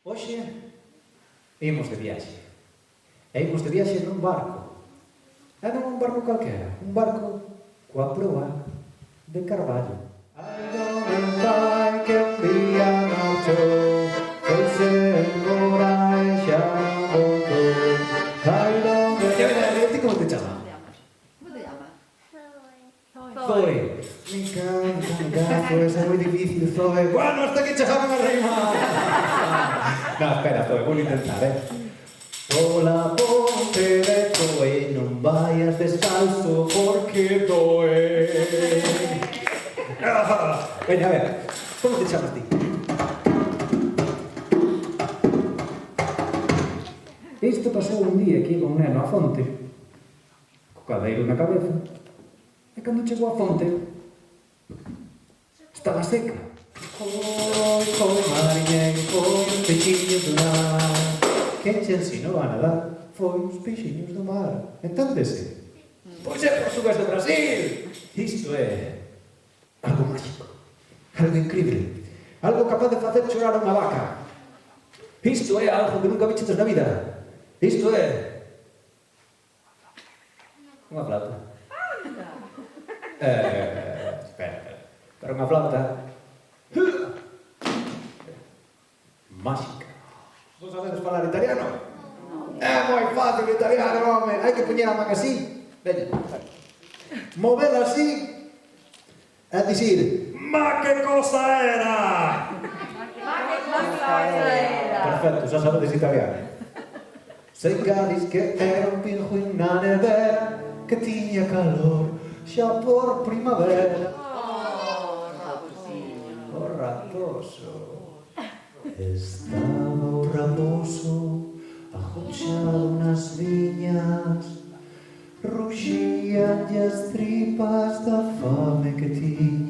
Hoxe imos de viaxe. E imos de viaxe nun barco. E non un barco calquera, un barco coa proa de Carballo. Ai, non vai que un día marchou, foise embora e xa voltou. Ai, non vai... Ti como te chama? ¿Cómo te llamas? Zoe. Me encanta, Zoe, é moi difícil, Zoe. Bueno, hasta que chegaban a rima. No, espera, Zoe, vou intentar, Pola ponte de Zoe, non vayas descalzo porque doe. Veña, a ver, como te chamas ti? Isto pasou un día que iba un neno á fonte, co caldeiro na cabeza, e cando chegou á fonte, estaba seca. Coi, mariñeiro, coi os peixiños do mar. Quen che ensinou a nadar foi os peixiños do mar. Enténdese? Pois é portugués do Brasil. Isto é algo mágico, algo incrível, algo capaz de facer chorar a unha vaca. Isto é algo que nunca vichetes na vida. Isto é unha flauta. Espera. Para unha flauta máxica. Vos sabedes falar italiano? É moi fácil o italiano, home. Hai que poñer a man así. Veña. Movela así. E dicir, ma que cosa era? Perfecto, xa sabedes italiano. Sei Cádiz que era un pinguín na nevera que tiña calor xa por primavera. O raposo. Estaba o raposo agochado nas viñas, ruxíanlle as tripas da fame que tiña.